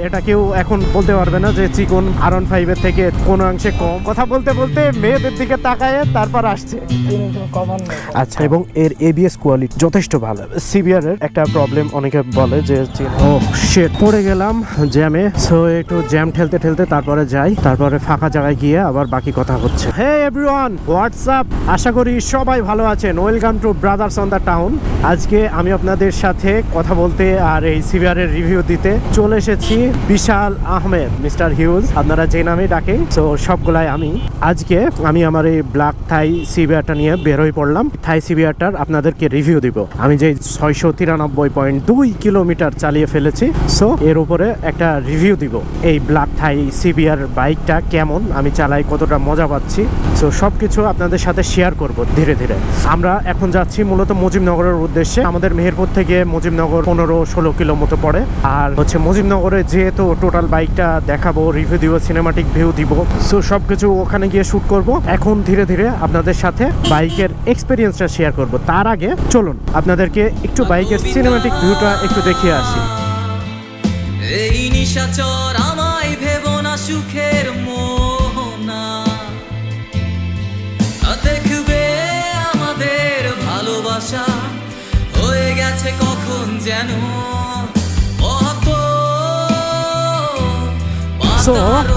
এটা কেউ এখন বলতে পারবে না যে চিকন R15 এর থেকে কোনো অংশে কম। কথা বলতে বলতে মেয়েদের দিকে তাকায় তারপর আসছে। আচ্ছা, এবং এর ABS কোয়ালিটি যথেষ্ট ভালো। CBR এর একটা প্রবলেম অনেকে বলে যে ও শিট পড়ে গেলাম জ্যামে, সো একটু জ্যাম ঠেলতে ঠেলতে তারপরে যাই, তারপরে ফাঁকা জায়গায় গিয়ে আবার বাকি কথা হচ্ছে। হে এভরিওয়ান, হোয়াটসঅ্যাপ, আশা করি সবাই ভালো আছেন। Welcome to brothers on the town. আজকে আমি আপনাদের সাথে কথা বলতে আর এই CBR এর রিভিউ দিতে চলে এসেছি বিশাল, আহমেদ, মিস্টার হিউজ, আপনারা যে নামে ডাকেন। সো সবগুলাই আজকে আমি আমার এই ব্ল্যাক থাই CBRটা নিয়ে বের হয়ে পড়লাম। থাই CBRটার আপনাদেরকে রিভিউ দিব। আমি যে 693.2 কিলোমিটার চালিয়ে ফেলেছি, সো এর উপরে একটা রিভিউ দিব। এই ব্ল্যাক থাই CBR বাইকটা কেমন আমি চালাই, কতটা মজা পাচ্ছি, সো সবকিছু আপনাদের সাথে শেয়ার করব ধীরে ধীরে। আমরা এখন যাচ্ছি মূলত মুজিবনগরের উদ্দেশ্যে। আমাদের মেহেরপুর থেকে মুজিবনগর 15-16 কিলো মতো পড়ে। আর হচ্ছে মুজিবনগরে যেহেতু টোটাল বাইকটা দেখাবো, রিভিউ দিব, সিনেমাটিক ভিউ দিব, সো সবকিছু ওখানে গিয়ে শুট করব। এখন ধীরে ধীরে আপনাদের সাথে বাইকের এক্সপিরিয়েন্সটা শেয়ার করব। তার আগে চলুন আপনাদেরকে একটু বাইকের সিনেমাটিক ভিউটা একটু দেখিয়ে আসি। এই নিশাচর আমায় ভেবো না সুখের মোহনা, দেখবে আমাদের ভালোবাসা হয়ে গেছে কখন যেন। সো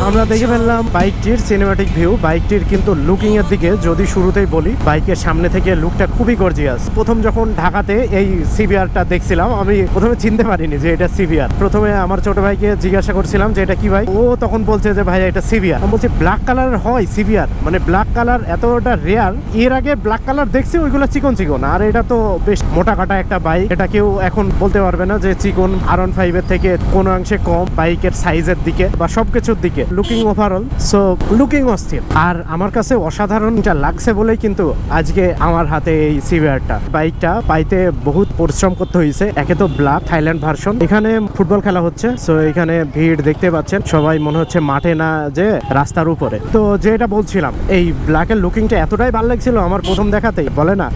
আমরা দেখে ফেললাম বাইকটির সিনেমাটিক ভিউ। বাইকটির কিন্তু লুকিং এর দিকে যদি শুরুতেই বলি, বাইকের সামনে থেকে লুকটা খুবই গর্জিয়াস। প্রথম যখন ঢাকাতে এই CBRটা দেখছিলাম, আমি প্রথমে চিনতে পারিনি যে এটা CBR। প্রথমে আমার ছোট ভাইকে জিজ্ঞাসা করছিলাম যে এটা কি ভাই, ও তখন বলছে যে ভাই এটা CBR। আমি বলছি ব্ল্যাক কালার হয় CBR, মানে ব্ল্যাক কালার এতটা রেয়ার। এর আগে ব্ল্যাক কালার দেখছি, ওইগুলো চিকন চিকন, আর এটা তো বেশ মোটা কাটা একটা বাইক। এটা কেউ এখন বলতে পারবে না যে চিকন R15 এর থেকে কোনো অংশে কম বাইকের সাইজের দিকে বা সব কিছুর দিকে। লুকিং ওভারঅল, সো লুকিং অস্থির। আর আমার কাছে অসাধারণ এটা লাগছে বলেই কিন্তু আজকে আমার হাতে এই CBRটা। বাইকটা পাইতে বহুত পরিশ্রম করতে হয়েছে। একে তো ব্ল্যাক থাইল্যান্ড ভার্সন, এখানে ফুটবল খেলা হচ্ছে, সো এখানে ভিড় দেখতে পাচ্ছেন, সবাই মনে হচ্ছে মাঠে না যে রাস্তার উপরে। তো যেটা বলছিলাম, এই ব্ল্যাকের লুকিংটা এতটাই ভালো লাগছিল আমার প্রথম দেখাতেই, বলে না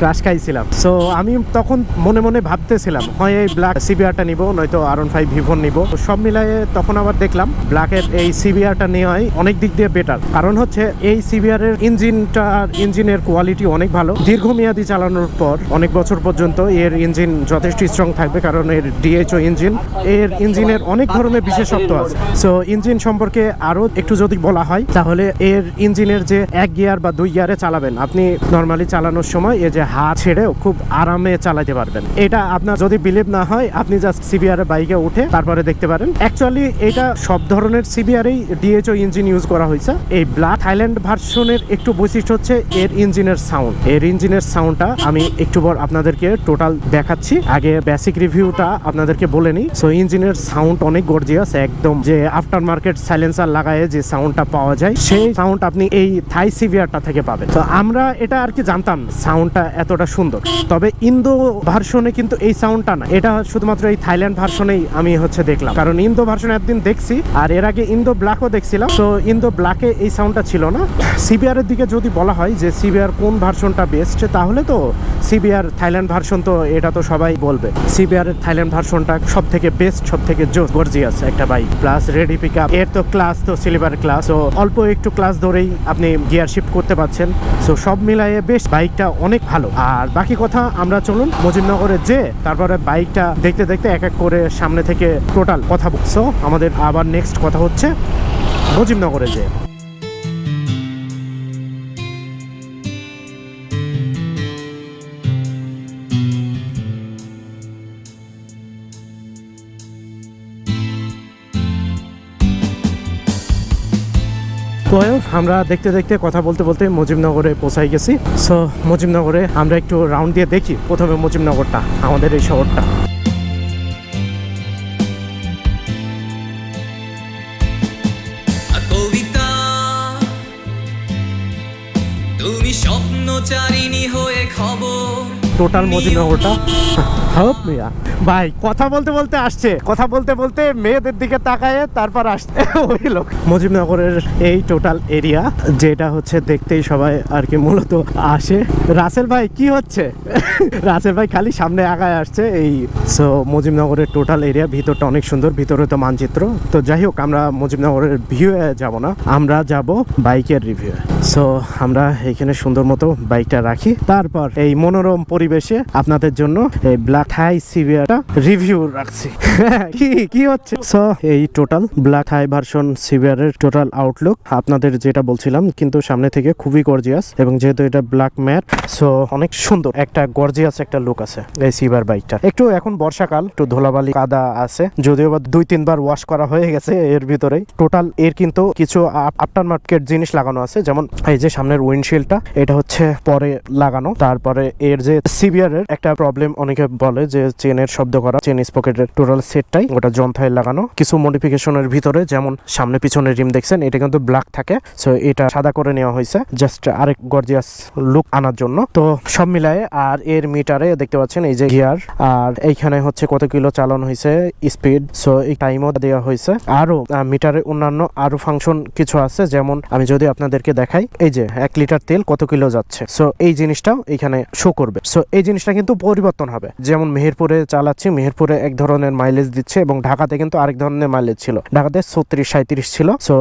ক্রাশ খাইছিলাম। সো আমি তখন মনে মনে ভাবতেছিলাম হয় এই ব্ল্যাক CBRটা নিব, নয়তো R15 ভিভন নিব। সব মিলায়ে তখন আবার দেখলাম ব্ল্যাকের এই CBRটা নেওয়াই অনেক দিক দিয়ে বেটার। কারণ হচ্ছে এই CBR এর ইঞ্জিনের কোয়ালিটি অনেক ভালো। দীর্ঘমেয়াদী চালানোর পর অনেক বছর পর্যন্ত এর ইঞ্জিন যথেষ্ট স্ট্রং থাকবে, কারণ এর DHO ইঞ্জিন। এর ইঞ্জিনের অনেক ধরনের বিশেষত্ব আছে। সো ইঞ্জিন সম্পর্কে আরো একটু যদি বলা হয়, তাহলে এর ইঞ্জিনের যে 1 গিয়ার বা 2 গিয়ারে চালাবেন, আপনি নর্মালি চালানোর সময় এই যে হাত ছেড়েও খুব আরামে চালাতে পারবেন। এটা আপনার যদি বিলিভ না হয়, আপনি জাস্ট CBR এর বাইকে উঠে তারপরে দেখতে পারেন। অ্যাকচুয়ালি এটা সব ধরনের CBR-এই DHO ইঞ্জিন ইউজ করা হয়েছে। এই ব্ল্যাক থাইল্যান্ড ভার্সনের একটু বৈশিষ্ট্য হচ্ছে এর ইঞ্জিনের সাউন্ড। এর ইঞ্জিনের সাউন্ডটা আমি একটু পর আপনাদেরকে টোটাল দেখাচ্ছি। আগে বেসিক রিভিউটা আপনাদেরকে বলে নিই। সো ইঞ্জিনের সাউন্ড অনেক গর্জিয়াস, একদম যে আফটার মার্কেট সাইলেন্সার লাগায় যে সাউন্ডটা পাওয়া যায়, সেই সাউন্ড আপনি এই থাই CBR-টা থেকে পাবেন। তো আমরা এটা আর কি জানতাম সাউন্ডটা এতটা সুন্দর, তবে ইন্দো ভার্সনে কিন্তু এই সাউন্ডটা না। এটা শুধুমাত্র এই থাইল্যান্ড ভার্সনেই আমি হচ্ছে দেখলাম, কারণ ইন্দো ভার্সনে একদিন দেখছি, আর এর আগে ইন্দো ব্ল্যাকও দেখছিলাম। তো ইন্দো ব্ল্যাকে এই সাউন্ডটা ছিল না। CBR এর দিকে যদি বলা হয় যে CBR কোন ভার্সনটা বেস্ট, তাহলে তো CBR থাইল্যান্ড ভার্সন, তো এটা তো সবাই বলবে CBR এর থাইল্যান্ড ভার্সনটা সব থেকে বেস্ট, সব থেকে গর্জিয়াস একটা bike. Plus ready pick up, এর তো ক্লাস তো সিলভার ক্লাস, তো অল্প একটু ক্লাস ধরেই আপনি গিয়ার শিফট করতে পারছেন। সো সব মিলায়ে বেশ বাইকটা অনেক ভালো। আর বাকি কথা আমরা চলুন মুজিবনগরে যে তারপরে বাইকটা দেখতে দেখতে এক এক করে সামনে থেকে টোটাল কথা বলছো। আমাদের আবার নেক্সট কথা হচ্ছে মুজিবনগরে যে। আমরা দেখতে দেখতে কথা বলতে বলতে মুজিবনগরে পৌঁছাই গেছি। সো মুজিবনগরে আমরা একটু রাউন্ড দিয়ে দেখি প্রথমে মুজিবনগরটা, আমাদের এই শহরটা। তুমি স্বপ্নচারিণী হয়ে খবর টোটাল মজিনগরটা হপ মিয়া ভাই কথা বলতে বলতে আসছে, কথা বলতে বলতে মেয়েদের দিকে তাকায় তারপর আসছে ওই লোক। মুজিবনগরের এই টোটাল এরিয়া যেটা হচ্ছে দেখতেই সবাই আর কি মূলত আসে। রাসেল ভাই কি হচ্ছে? রাসেল ভাই খালি সামনে আগায় আসছে। এই সো মুজিবনগরের টোটাল এরিয়া, ভিতরটা অনেক সুন্দর, ভিতরে তো মানচিত্র। তো যাই হোক, আমরা মুজিবনগরের ভিউ যাব না, আমরা যাব বাইকের রিভিউ। সো আমরা এখানে সুন্দর মতো বাইকটা রাখি, তারপর এই মনোরম পরিবেশে আপনাদের জন্য এই ব্ল্যাক থাই সিবিআরটা রিভিউ রাখছি। কি হচ্ছে? সো এই টোটাল ব্ল্যাক থাই ভার্সন সিবিআর এর টোটাল আউটলুক আপনাদের যেটা বলছিলাম, কিন্তু সামনে থেকে খুবই গর্জিয়াস, এবং যেহেতু এটা ব্ল্যাক ম্যাট সো অনেক সুন্দর একটা গর্জিয়াস একটা লুক আছে এই সিবিআর বাইকটা। একটু এখন বর্ষাকাল, একটু ধুলাবালি কাদা আছে, যদিও বা 2-3 বার ওয়াশ করা হয়ে গেছে এর ভিতরেই। টোটাল এর কিন্তু কিছু আফটার মার্কেট জিনিস লাগানো আছে, যেমন এই যে সামনের উইন্ডশিল্ডটা, এটা হচ্ছে পরে লাগানো। তারপরে এর যে সিবিআর এর একটা প্রবলেম অনেকে বলে যে চেনের শব্দ করা, চেন স্পকেটের টোটাল সেটটাই ওটা যন্ত্রায় লাগানো। কিছু মডিফিকেশনের ভিতরে যেমন সামনে পিছনে রিম দেখছেন, এটা কিন্তু ব্ল্যাক থাকে, সো এটা সাদা করে নেওয়া হয়েছে জাস্ট আরেক গর্জিয়াস লুক আনার জন্য। তো সব মিলায়ে আর এর মিটারে দেখতে পাচ্ছেন এই যে গিয়ার, আর এইখানে হচ্ছে কত কিলো চালানো হয়েছে, স্পিড, সো এই টাইমও দেওয়া হয়েছে। আরো মিটারে অন্যান্য আরো ফাংশন কিছু আছে, যেমন আমি যদি আপনাদেরকে দেখাই, এই যে 1 লিটার তেল কত কিলো যাচ্ছে, সো এই জিনিসটাও এখানে শো করবে। সো এই জিনিসটা কিন্তু পরিবর্তন হবে, যেমন মেহেরপুরে চালাচ্ছি, মেহেরপুরে এক ধরনের মাইলেজ দিচ্ছে এবং ঢাকাতে কিন্তু আরেক ধরনের মাইলেজ ছিল, ঢাকাতে 36-37 ছিল। সো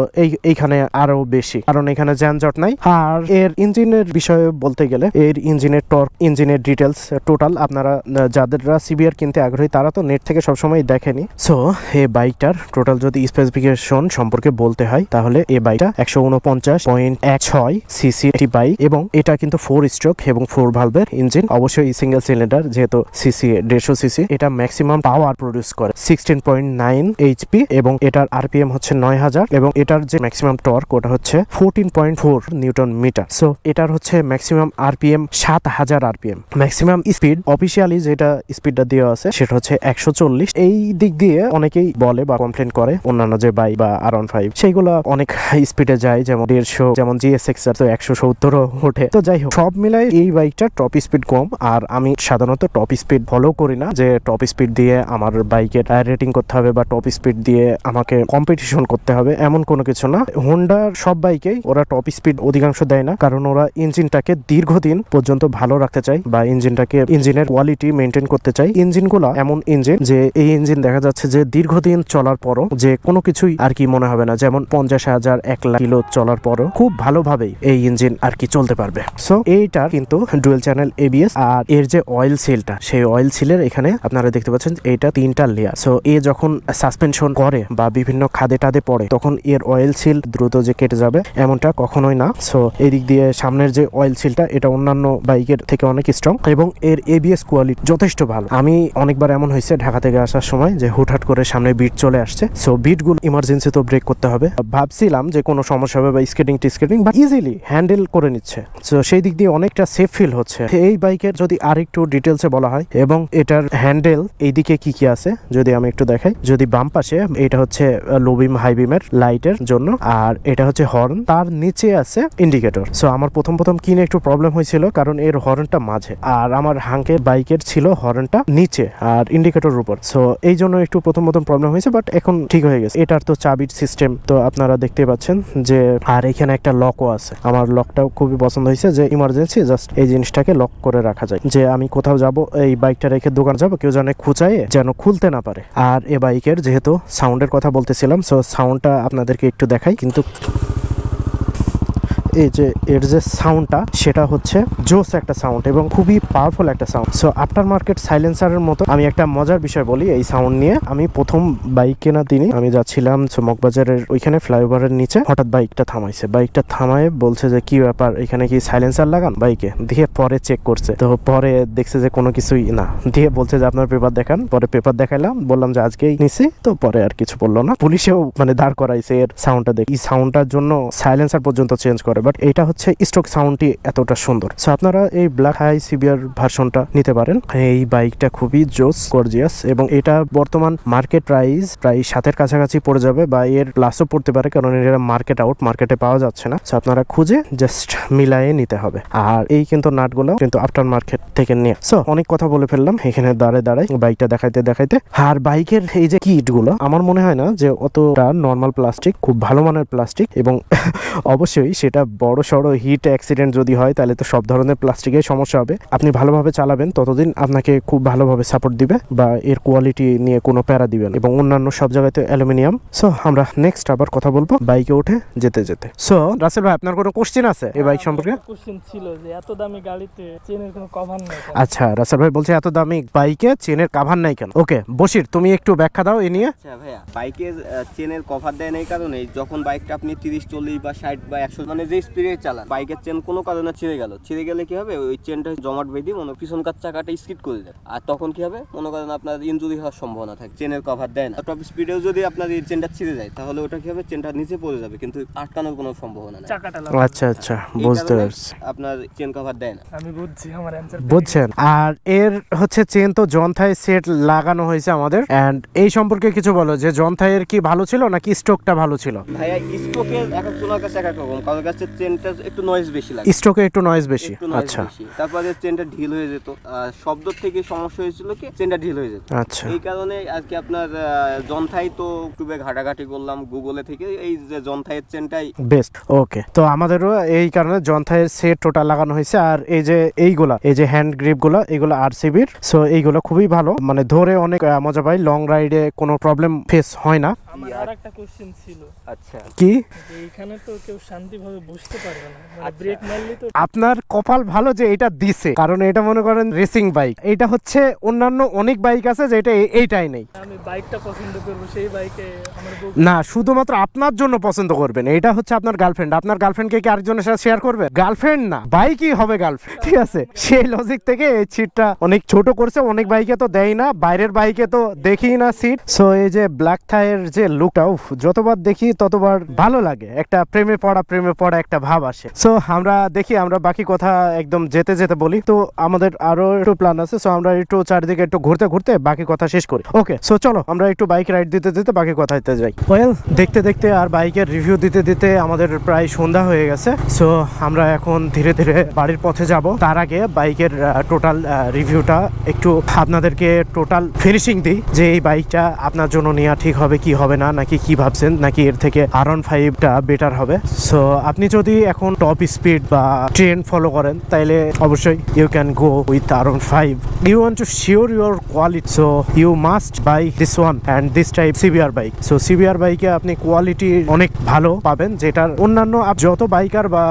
এইখানে আরো বেশি, কারণ এখানে যানজট নাই। আর এর ইঞ্জিনের বিষয়ে বলতে গেলে, এর ইঞ্জিনের টর্ক, ইঞ্জিনের ডিটেলস টোটাল আপনারা যাদেররা সিবিআর কিনতে আগ্রহী তারা তো নেট থেকে সবসময় দেখেনি। সো এই বাইকটার টোটাল যদি স্পেসিফিকেশন সম্পর্কে বলতে হয়, তাহলে এই বাইকটা 149.16 সিসি একটি বাইক, এবং এটা কিন্তু 4 স্ট্রোক এবং 4 ভালভের ইঞ্জিন, অবশ্যই সিঙ্গেল সিলিন্ডার, যেহেতু সিসি 150 সিসি। এটা ম্যাক্সিমাম পাওয়ার প্রডিউস করে 16.9 এইচপি, এবং এটার আরপিএম হচ্ছে 9000, এবং এটার যে ম্যাক্সিমাম টর্ক ওটা হচ্ছে 14.4 নিউটন মিটার। সো এটার হচ্ছে maximum RPM 7000 RPM. Maximum speed officially যেটা স্পিডটা দেওয়া আছে সেটা হচ্ছে 140। এই দিক দিয়ে অনেকেই বলে বা কমপ্লেন করে অন্যান্য যে বাইক বা R15 সেইগুলো অনেক হাই স্পিডে যায়, যেমন 150, যেমন GSX তো 170 ওঠে। তো যাই হোক, সব মিলাই এই বাইকটা টপ স্পিড কম। আর আমি সাধারণত টপ স্পিড ফলো করি না, যে টপ স্পিড দিয়ে আমার বাইকের রেটিং করতে হবে বা টপ স্পিড দিয়ে আমাকে কম্পিটিশন করতে হবে, এমন কোনো কিছু না। হোন্ডার সব বাইকেই ওরা টপ স্পিড অধিকাংশ দেয় না, কারণ ওরা ইঞ্জিনটাকে দীর্ঘদিন পর্যন্ত ভালো রাখতে চায় বা ইঞ্জিনের কোয়ালিটি মেনটেন করতে চায়। ইঞ্জিনগুলো এমন ইঞ্জিন যে এই ইঞ্জিন দেখা যাচ্ছে যে দীর্ঘদিন চলার পরও যে কোনো কিছুই আর কি মনে হবে না, যেমন 50,000 1 লাখ কিলো চলার পরও খুব ভালোভাবেই এই ইঞ্জিন আর কি চলতে পারবে। সো এইটার কিন্তু ডুয়েল চ্যানেল ABS, আর এর যে অয়েল সিলটা, সেই অয়েল সিলের এখানে আপনারা দেখতে পাচ্ছেন এইটা 3টা লেয়ার। সো এ যখন সাসপেনশন করে বা বিভিন্ন খাদে টাদে পড়ে, তখন এর অয়েল সিল দ্রুত যে কেটে যাবে এমনটা কখনোই না। সো এই দিক দিয়ে সামনের যে অয়েল সিলটা, এটা অন্যান্য বাইকের থেকে অনেক স্ট্রং, এবং এর ABS কোয়ালিটি যথেষ্ট ভালো। আমি অনেকবার এমন হয়েছে ঢাকা থেকে আসার সময় যে হুটহাট করে সামনে বিট চলে আসছে, সো বিটগুলো ইমার্জেন্সি তো ব্রেক করতে হবে। ভাবছিলাম যে কোনো সমস্যা হবে বা স্কেটিং বা ইজিলি হ্যান্ডেল করে নিচ্ছে, সো সেই দিক দিয়ে অনেকটা সেফ ফিল হচ্ছে। এই বাইকের যদি আরেকটু ডিটেলসে বলা হয়, এবং এটার হ্যান্ডেল এইদিকে কি কি আছে যদি আমি একটু দেখাই, যদি বাম পাশে এটা হচ্ছে লো বিম হাই বিমের লাইটের জন্য, আর এটা হচ্ছে হর্ন, তার নিচে আছে ইন্ডিকেটর। সো আমার প্রথম কিনে একটু প্রবলেম হয়েছিল, কারণ এর হর্নটা মাঝে, আর আমার হাঙ্কে বাইকের ছিল হর্নটা নিচে আর ইন্ডিকেটর উপর। সো এই জন্য একটু প্রথম প্রবলেম হয়েছে, বাট এখন ঠিক হয়ে গেছে। এটার তো চাবির সিস্টেম তো আপনারা দেখতে পাচ্ছেন যে, আর এখানে একটা লকও আছে। আমার লকটাও খুবই পছন্দ হয়েছে, যে ইমার্জেন্সি জাস্ট এই জিনিসটাকে লক করে রাখা যায়, যে আমি কোথাও যাব, এই বাইকটা রেখে দোকান যাব, কেউ যেন খুঁচায়ে যেন খুলতে না পারে। আর এ বাইকের যেহেতু সাউন্ডের কথা বলতেছিলাম, সো সাউন্ডটা আপনাদেরকে একটু দেখাই। কিন্তু এই যে এর যে সাউন্ডটা, সেটা হচ্ছে জোস একটা সাউন্ড এবং খুবই পাওয়ারফুল একটা সাউন্ড। সো আফটার মার্কেট সাইলেন্সারের মতো। আমি একটা মজার বিষয় বলি এই সাউন্ড নিয়ে। আমি প্রথম বাইক কেনা দিনই আমি যাচ্ছিলাম মগবাজারের ওইখানে ফ্লাইওভারের নিচে, হঠাৎ বাইকটা থামাইছে। বাইকটা থামায় বলছে যে কি ব্যাপার, এখানে কি সাইলেন্সার লাগান বাইকে? দিয়ে পরে চেক করছে, তো পরে দেখছে যে কোনো কিছুই না, দিয়ে বলছে যে আপনার পেপার দেখান। পরে পেপার দেখাইলাম, বললাম যে আজকেই নিছি, তো পরে আর কিছু বললো না। পুলিশেও মানে দাঁড় করাইছে এর সাউন্ডটা দেখে। এই সাউন্ডটার জন্য সাইলেন্সার পর্যন্ত চেঞ্জ করে করে, বাট এটা হচ্ছে স্টক সাউন্ডটি এতটা সুন্দর। সো আপনারা এই ব্ল্যাক হাই সিবিআর ভার্সনটা নিতে পারেন। এই বাইকটা খুবই জোস গর্জিয়াস এবং এটা বর্তমান মার্কেট প্রাইস প্রায় 7-এর কাছাকাছি পড়ে যাবে বা এর প্লাসও পড়তে পারে, কারণ এটা মার্কেট আউট, মার্কেটে পাওয়া যাচ্ছে না। সো আপনারা খুঁজে জাস্ট মিলায়ে নিতে হবে। আর এই কিন্তু নাটগুলো কিন্তু আফটার মার্কেট থেকে নিয়ে। সো অনেক কথা বলে ফেললাম এখানে দাঁড়ায় বাইকটা দেখাইতে। আর বাইকের এই যে কিট গুলো আমার মনে হয় না যে অতটা নর্মাল প্লাস্টিক, খুব ভালো মানের প্লাস্টিক এবং অবশ্যই সেটা বড় সড়ো হিট অ্যাক্সিডেন্ট যদি হয় তাহলে তো সব ধরনের প্লাস্টিকের সমস্যা হবে। আপনি ভালোভাবে চালাবেন ততদিন আপনাকে খুব ভালোভাবে সাপোর্ট দিবে বা এর কোয়ালিটি নিয়ে কোনো প্যারা দিবেন, এবং অন্যান্য সব জায়গাতে অ্যালুমিনিয়াম। সো আমরা নেক্সট আবার কথা বলবো বাইকে উঠে যেতে। সো রাসেল ভাই, আপনার কোনো কোশ্চেন আছে এই বাইক সম্পর্কে? কোশ্চেন ছিল যে এত দামি গাড়িতে চেনের কোনো কভার নাই। আচ্ছা, রাসেল ভাই বলছে এত দামি বাইকে চেনের কভার নাই কেন? ওকে বশির, তুমি একটু ব্যাখ্যা দাও এই নিয়ে। আচ্ছা ভাইয়া, বাইকের চেনের কভার দেয় না এই কারণে, যখন বাইকটা আপনি 30-40 বা 60 বা 100 মানে যে স্পিডে চালান, বাইকের চেন কোনো কারণে ছিঁড়ে গেলে কি হবে, ওই চেনটা জমাট বেঁধে পিছনকার চাকাটা স্কিড করে দেয়, আর তখন কি হবে মনে করেন আপনার ইনজুরি হওয়ার সম্ভাবনা থাকে। চেনের কভার দেয় না, টপ স্পিডেও যদি আপনার এই চেনটা ছিঁড়ে যায় তাহলে ওটা কি হবে, চেনটা নিচে পড়ে যাবে কিন্তু আটকানোর কোনো সম্ভাবনা নেই। আচ্ছা বুঝতে পারছি, আপনার চেন কভার দেয় না। আমি বুঝছি, আমার অ্যানসার বুঝছেন। আর এর হচ্ছে চেন তো জন্থায় সেট লাগানো হয়েছে আমাদের, এন্ড এই সম্পর্কে কিছু বলো যে জন্থায়ের কি ভালো ছিল নাকি স্ট্রোকটা ভালো ছিল? ভাইয়া স্ট্রোকের এক একজনের কাছে এক এক রকম, কারোর কাছে চেনটা একটু নয়েজ বেশি লাগে, স্ট্রোকে একটু নয়েজ বেশি। আচ্ছা, তারপরে চেনটা ঢিল হয়ে যেত, শব্দ থেকে সমস্যা হয়েছিল কি চেনটা ঢিল হয়ে যেত। আচ্ছা, এই কারণে আর কি আপনার জন্থাই তো ইউটিউবে ঘাটাঘাটি করলাম, গুগলে থেকে এই যে জন্থাইয়ের চেনটাই বেস্ট। ওকে, তো আমাদেরও এই কারণে জন্থায়ের সেট টোটাল লাগানো হয়েছে। আর এই যে এইগুলা, এই যে হ্যান্ড গ্রিপ গুলা, এগুলো আরসিবির। সো এইগুলো খুবই ভালো, মানে ধরে অনেক মজা পাই, লং রাইডে কোনো প্রবলেম ফেস হয় না। আমার আরেকটা কোশ্চেন ছিল। আচ্ছা, কি এইখানে তো কেউ শান্তিভাবে বসতে পারবে না, মানে ব্রেক মারলে তো। আপনার কপাল ভালো যে এটা দিছে, কারণ এটা মনে করেন রেসিং বাইক, এটা হচ্ছে অন্যান্য অনেক বাইক আছে যেটা এইটাই নেই। আমি বাইকটা পছন্দ করব, সেই বাইকে আমার বউ না, শুধুমাত্র আপনার জন্য পছন্দ করবেন। এটা হচ্ছে আপনার গার্লফ্রেন্ড, আপনার গার্লফ্রেন্ডকে কি আরেকজনের সাথে শেয়ার করবে? গার্লফ্রেন্ড না, বাইকই হবে গার্লফ্রেন্ড, ঠিক আছে? সেই লজিক থেকে এই সিটটা অনেক ছোট করছে, অনেক বাইকে তো দেয় না, বাইরের বাইকে তো দেখি না সিট। সো এই যে ব্ল্যাক থাইয়ের যে লুকটা, যতবার দেখি ততবার ভালো লাগে, একটা প্রেমে পড়া একটা ভাব আসে। সো আমরা দেখি, আমরা বাকি কথা একদম যেতে বলি। তো আমাদের আরো একটু প্ল্যান আছে, সো আমরা একটু চারিদিকে একটু ঘুরতে বাকি কথা শেষ করি। ওকে, সো চলো আমরা একটু বাইক রাইড দিতে বাকি কথাতে যাই। ওয়েল, দেখতে আর বাইকের রিভিউ দিতে আমাদের প্রায় সন্ধ্যা হয়ে গেছে। সো আমরা এখন ধীরে বাড়ির পথে যাব। তার আগে বাইকের টোটাল রিভিউটা একটু আপনাদেরকে টোটাল ফিনিশিং দিই, যে এই বাইকটা আপনার জন্য নেওয়া ঠিক হবে কি হবে না, নাকি কি ভাবছেন, নাকি এর থেকে R15টা বেটার হবে। সো আপনি যদি এখন টপ স্পিড বা ট্রেন্ড ফলো করেন তাহলে অবশ্যই you can go with R15। You want to sure your quality, so you must buy this one and this type CBR bike. So CBR বাইকে আপনি কোয়ালিটি অনেক ভালো পাবেন, যেটার অন্যান্য যত বাইকার বা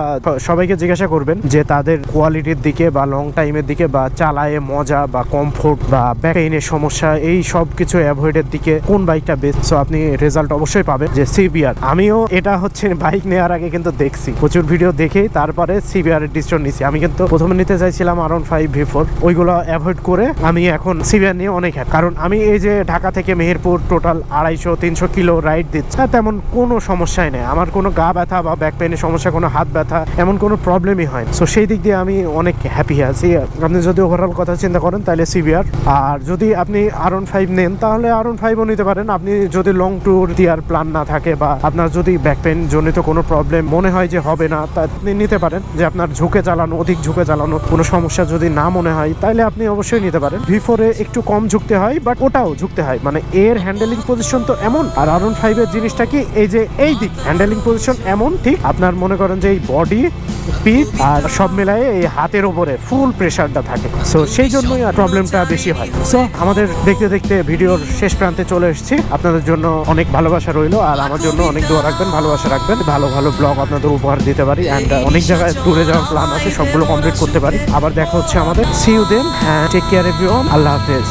সবাইকে জিজ্ঞাসা করবেন যে তাদের কোয়ালিটির দিকে বা লং টাইমের দিকে বা চালায় মজা বা কমফোর্ট বা ব্যাক পেইনের সমস্যা, এই সব কিছু অ্যাভয়েডের দিকে কোন বাইকটা বেস্ট, সো আপনি রেজাল্ট অবশ্যই পাবেন যে CBR। আমিও এটা হচ্ছে বাইক নেওয়ার আগে কিন্তু দেখছি, প্রচুর ভিডিও দেখেই তারপরে CBR এর ডিসিশন নিছি। আমি কিন্তু প্রথমে নিতে চাইছিলাম R15 V4, ওইগুলো অ্যাভয়েড করে আমি এখন CBR নিয়ে অনেক হ্যাপি। কারণ আমি এই যে ঢাকা থেকে মেহেরপুর টোটাল 250-300 কিলো রাইড দিচ্ছি, তেমন কোনো সমস্যাই নেই আমার, কোনো গা ব্যথা বা ব্যাক পেইনের সমস্যা, কোনো হাত ব্যথা, এমন কোনো প্রবলেমই হয় না। সো সেই দিক দিয়ে আমি অনেক হ্যাপি আছি। আপনি যদি ওভারঅল কথা চিন্তা করেন তাহলে CBR, আর যদি আপনি R15 নেন তাহলে R15ও নিতে পারেন। আপনি যদি লং ট্যুর দেওয়ার প্ল্যান না থাকে বা আপনার যদি ব্যাক পেইন জনিত কোনো প্রবলেম মনে হয় যে হবে না, তা আপনি নিতে পারেন। যে আপনার অধিক ঝুঁকে চালানো কোনো সমস্যা যদি না মনে হয় তাহলে আপনি অবশ্যই নিতে পারেন। V4 এ একটু কম ঝুঁকতে হয়, বাট ওটাও ঝুঁকতে হয়, মানে এর হ্যান্ডেলিং পজিশন তো এমন। আর R15 এর জিনিসটা কি, এই যে এই দিক হ্যান্ডেলিং পজিশন এমন, ঠিক আপনার মনে করেন যে এই বডি পিঠ আর সব মিলায়ে এই হাতের উপরে ফুল প্রেসারটা থাকে। সো সেই জন্যই আর প্রবলেমটা বেশি হয়। সো আমাদের দেখতে ভিডিওর শেষ প্রান্তে চলে এসেছি। আপনাদের জন্য অনেক ভালোবাসা রইলো, আর আমার জন্য অনেক দোয়া রাখবেন, ভালোবাসা রাখবেন, ভালো ব্লগ আপনাদের উপহার দিতে পারি, অ্যান্ড অনেক জায়গায় ট্যুরে যাওয়ার প্ল্যান আছে, সবগুলো কমপ্লিট করতে পারি। আবার দেখা হচ্ছে আমাদের। See you then, take care everyone, আল্লাহ হাফেজ।